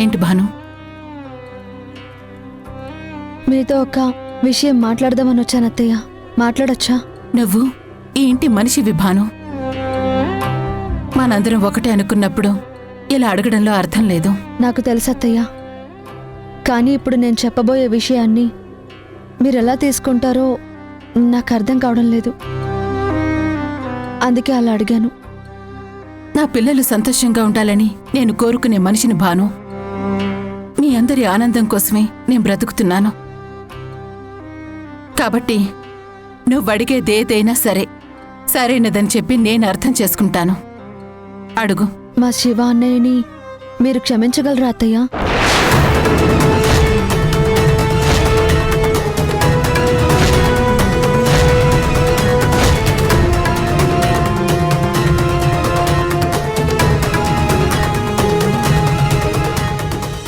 ఏంటి భాను? మీతో ఒక విషయం మాట్లాడదామని వచ్చాను అత్తయ్య. మాట్లాడొచ్చా? నువ్వు ఈ ఇంటి మనిషివి భాను. మనందరం ఒకటే అనుకున్నప్పుడు ఇలా అడగడంలో అర్థం లేదు. నాకు తెలుసు అత్తయ్య, కానీ ఇప్పుడు నేను చెప్పబోయే విషయాన్ని మీరెలా తీసుకుంటారో నాకు అర్థం కావడం లేదు. అందుకే అలా అడిగాను. నా పిల్లలు సంతోషంగా ఉండాలని నేను కోరుకునే మనిషిని భాను. మీ అందరి ఆనందం కోసమే నేను బ్రతుకుతున్నాను. కాబట్టి నువ్వడిగేదేదైనా సరే సరైనదని చెప్పి నేను అర్థం చేసుకుంటాను. అడుగు. మా శివ అన్నయ్యని మీరు క్షమించగలరా అత్తయ్య?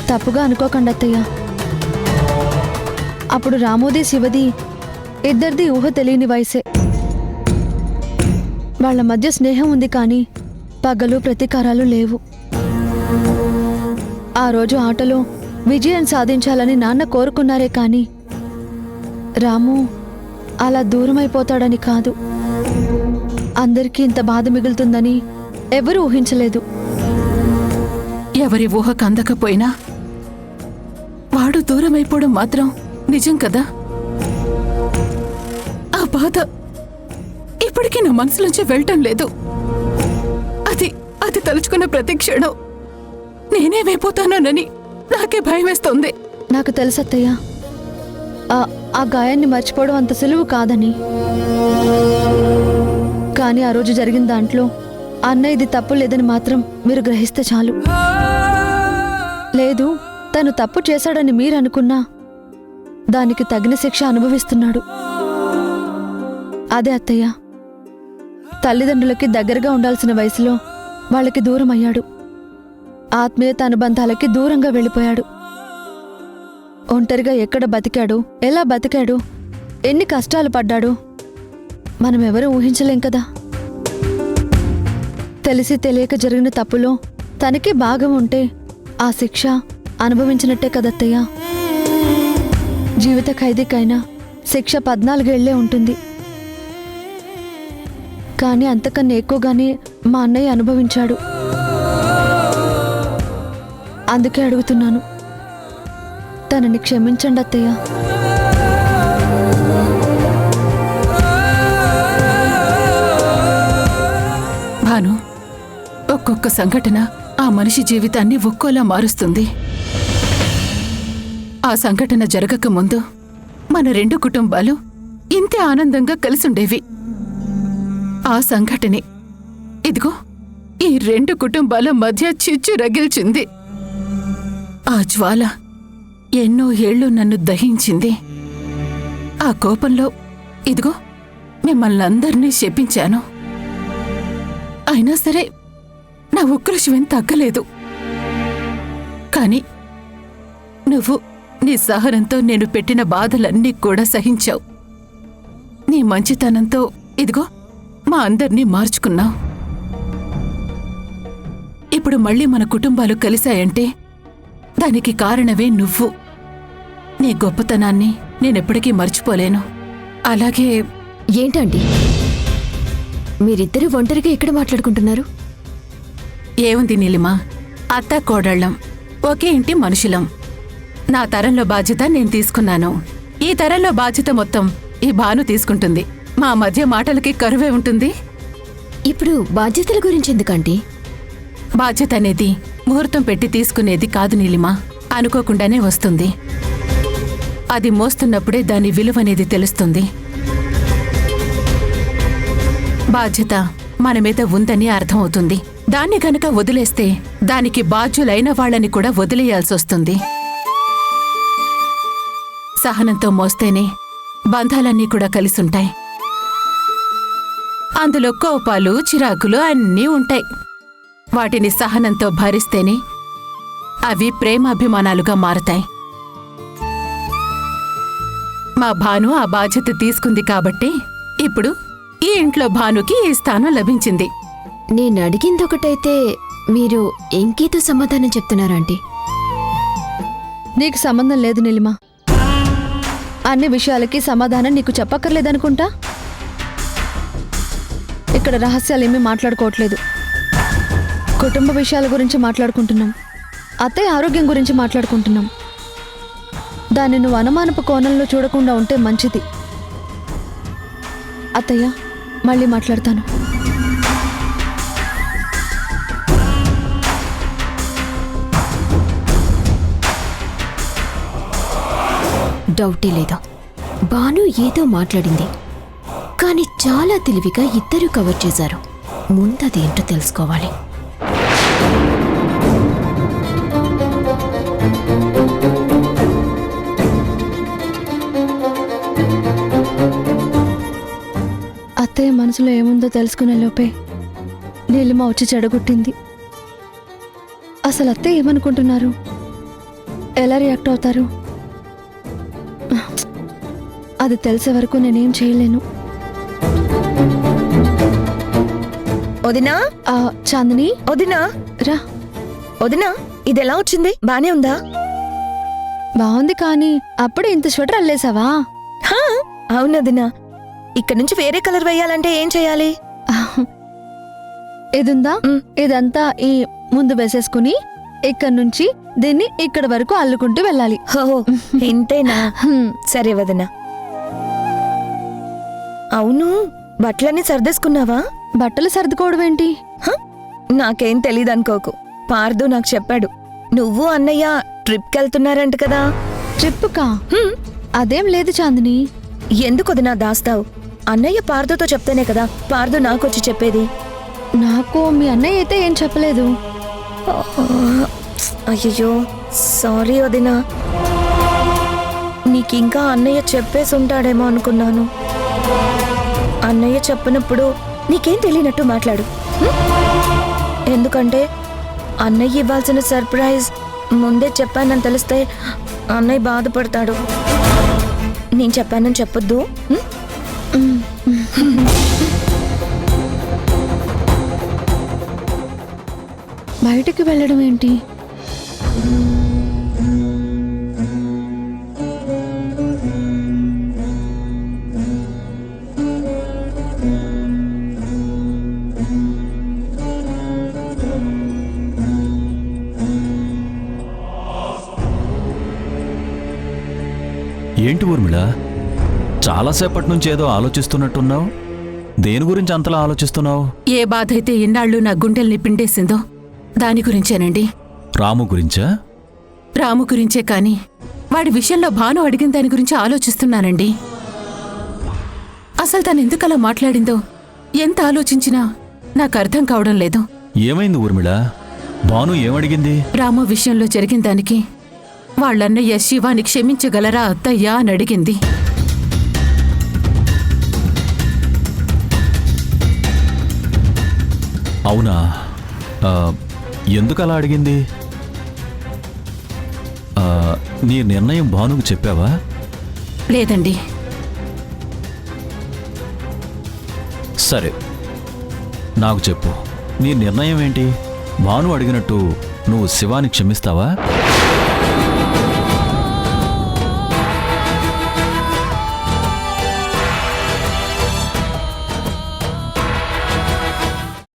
తప్పుగా అనుకోకండి అత్తయ్య. అప్పుడు రామోది శివది ఇద్దరిది ఊహ తెలియని వయసే. వాళ్ళ మధ్య స్నేహం ఉంది, కానీ పగలు ప్రతీకారాలు లేవు. ఆ రోజు ఆటలో విజయం సాధించాలని నాన్న కోరుకున్నారే, కానీ రాము అలా దూరమైపోతాడని కాదు. అందరికీ ఇంత బాధ మిగులుతుందని ఎవరూ ఊహించలేదు. ఎవరి ఊహకు అందకపోయినా వాడు దూరమైపోవడం మాత్రం నిజం కదా. ఆ బాధ ఇప్పటికీ నా మనసులోంచి వెళ్ళటం లేదు. అది తలుచుకున్న ప్రతి క్షణం నేనేమైపోతానోనని నాకే భయం వేస్తోంది. నాకు తెలుసు అత్తయ్య, ఆ గాయాన్ని మర్చిపోవడం అంత సులువు కాదని. కానీ ఆ రోజు జరిగిన దాంట్లో అన్న ఇది తప్పు లేదని మాత్రం మీరు గ్రహిస్తే చాలు. లేదు, తను తప్పు చేశాడని మీరు అనుకున్నా దానికి తగిన శిక్ష అనుభవిస్తున్నాడు. అదే అత్తయ్య, తల్లిదండ్రులకి దగ్గరగా ఉండాల్సిన వయసులో వాళ్ళకి దూరం అయ్యాడు. ఆత్మీయత అనుబంధాలకి దూరంగా వెళ్ళిపోయాడు. ఒంటరిగా ఎక్కడ బతికాడు, ఎలా బతికాడు, ఎన్ని కష్టాలు పడ్డాడు మనమెవరూ ఊహించలేం కదా. తెలిసి తెలియక జరిగిన తప్పులో తనకి భాగం ఉంటే ఆ శిక్ష అనుభవించినట్టే కదత్తయ్య. జీవిత ఖైదీకైనా శిక్ష 14 ఏళ్లే ఉంటుంది. కానీ అంతకన్నా ఎక్కువగానే మా అన్నయ్య అనుభవించాడు. అందుకే అడుగుతున్నాను, తనని క్షమించండి అత్తయ్య. భాను, ఒక్కొక్క సంఘటన ఆ మనిషి జీవితాన్ని ఒక్కోలా మారుస్తుంది. ఆ సంఘటన జరగక ముందు మన 2 కుటుంబాలు ఇంతే ఆనందంగా కలిసుండేవి. ఆ సంఘటనే ఇదిగో ఈ 2 కుటుంబాల మధ్య చిచ్చు రగిల్చింది. ఆ జ్వాల ఎన్నో ఏళ్లు నన్ను దహించింది. ఆ కోపంలో ఇదిగో మిమ్మల్ని అందరినీ శపించాను. అయినా సరే నా ఉక్రోషమేం తగ్గలేదు. కాని నువ్వు నీ సహనంతో నేను పెట్టిన బాధలన్నీ కూడా సహించావు. నీ మంచితనంతో ఇదిగో మా అందర్నీ మార్చుకున్నావు. ఇప్పుడు మళ్ళీ మన కుటుంబాలు కలిశాయంటే దానికి కారణమే నువ్వు. నీ గొప్పతనాన్ని నేనెప్పటికీ మర్చిపోలేను. అలాగే ఏంటండి మీరిద్దరూ ఒంటరిగా ఎక్కడ మాట్లాడుకుంటున్నారు? ఏముంది నీలిమా, అత్త కోడళ్ళం, ఒకే ఇంటి మనుషులం. నా తరంలో బాధ్యత నేను తీసుకున్నాను. ఈ తరంలో బాధ్యత మొత్తం ఈ భాను తీసుకుంటుంది. మా మధ్య మాటలకి కరువే ఉంటుంది. ఇప్పుడు బాధ్యతల గురించి ఎందుకండి? బాధ్యత అనేది ముహూర్తం పెట్టి తీసుకునేది కాదు నీలిమా, అనుకోకుండానే వస్తుంది. అది మోస్తున్నప్పుడే దాని విలువనేది తెలుస్తుంది. బాధ్యత మన మీద ఉందని అర్థమవుతుంది. దాన్ని గనక వదిలేస్తే దానికి బాధ్యులైన వాళ్ళని కూడా వదిలేయాల్సొస్తుంది. సహనంతో మోస్తేనే బంధాలన్నీ కూడా కలిసుంటాయి. అందులో కోపాలు, చిరాకులు అన్నీ ఉంటాయి. వాటిని సహనంతో భరిస్తేనే అవి ప్రేమాభిమానాలుగా మారతాయి. మా భాను ఆ బాధ్యత తీసుకుంది కాబట్టి ఇప్పుడు ఈ ఇంట్లో భానుకి ఈ స్థానం లభించింది. నేను అడిగిందొకటైతే మీరు ఇంకేదో సమాధానం చెప్తున్నారంటీ. నీకు సంబంధం లేదు నీలిమా. అన్ని విషయాలకి సమాధానం నీకు చెప్పక్కర్లేదనుకుంటా. ఇక్కడ రహస్యాలేమీ మాట్లాడుకోవట్లేదు. కుటుంబ విషయాల గురించి మాట్లాడుకుంటున్నాం. అత్తయ్య ఆరోగ్యం గురించి మాట్లాడుకుంటున్నాం. దాన్ని నువ్వు అనుమానపు కోణంలో చూడకుండా ఉంటే మంచిది. అత్తయ్య, మళ్ళీ మాట్లాడతాను. డౌటే లేదా, భాను ఏదో మాట్లాడింది, కానీ చాలా తెలివిగా ఇద్దరు కవర్ చేశారు. ముందదేంటో తెలుసుకోవాలి. అత్తయ్య మనసులో ఏముందో తెలుసుకునే లోపే నీలిమ వచ్చి చెడగొట్టింది. అసలు అత్తయ్య ఏమనుకుంటున్నారు? ఎలా రియాక్ట్ అవుతారు? అది తెలిసే వరకు నేనేం చేయలేను. వదినా, చాందిని, వదినా, రా. వదినా, ఇది ఎలా వచ్చింది? బానే ఉందా? బాగుంది, కానీ అప్పుడే ఇంత స్వెటర్ అల్లేసావా? హా, అవును వదినా. ఇక్కడ నుంచి వేరే కలర్ వేయాలంటే ఏం చేయాలి? ఇదుందా? ఇదంతా ఈ ముందు వేసేసుకుని ఇక్కడ నుంచి దీన్ని ఇక్కడ వరకు అల్లుకుంటూ వెళ్ళాలి. హో, ఇంతేనా? సరే వదినా. అవును, బట్టలన్నీ సర్దేసుకున్నావా? బట్టలు సర్దుకోవడం ఏంటి? హ, నాకేం తెలీదనుకోకు. పార్దు నాకు చెప్పాడు, నువ్వు అన్నయ్య ట్రిప్కి వెళ్తున్నారంట కదా. ట్రిప్పుకా? హ్మ్. అదేం లేదు చాందిని. ఎందుకు వదినా దాస్తావు? అన్నయ్య పార్దుతో చెప్తేనే కదా పార్దు నాకొచ్చి చెప్పేది. నాకు మీ అన్నయ్య అయితే ఏం చెప్పలేదు. అయ్యో, సారీ వదినా. నీకింకా అన్నయ్య చెప్పేసి ఉంటాడేమో అనుకున్నాను. అన్నయ్య చెప్పినప్పుడు నీకేం తెలియనట్టు మాట్లాడు. హ్మ్? ఎందుకంటే అన్నయ్య ఇవ్వాల్సిన సర్ప్రైజ్ ముందే చెప్పానని తెలిస్తే అన్నయ్య బాధపడతాడు. నేను చెప్పానని చెప్పొద్దు. హ్మ్? బయటికి వెళ్ళడం ఏంటి? ఏంటి ఊర్మిళ, చాలాసేపటి నుంచి ఏదో ఆలోచిస్తున్నట్టున్నావు. దేని గురించి అంతలా ఆలోచిస్తున్నావు? ఏ బాధ అయితే ఇన్నాళ్ళు నా గుండెల్ని పిండేసిందో దాని గురించేనండి. రాము గురించా? రాము గురించే, కాని వాడి విషయంలో భాను అడిగిన దాని గురించి ఆలోచిస్తున్నానండి. అసలు తను ఎందుకలా మాట్లాడిందో ఎంత ఆలోచించినా నాకు అర్థం కావడం లేదు. ఏమైంది ఊర్మిళ? భాను ఏమడిగింది? రాము విషయంలో జరిగిన దానికి వాళ్ళన్నయ్య శివాని క్షమించగలరా అత్తయ్యా అని అడిగింది. అవునా? ఎందుకు అలా అడిగింది? నీ నిర్ణయం భానుకు చెప్పావా? లేదండి. సరే, నాకు చెప్పు, నీ నిర్ణయం ఏంటి? భాను అడిగినట్టు నువ్వు శివాని క్షమిస్తావా?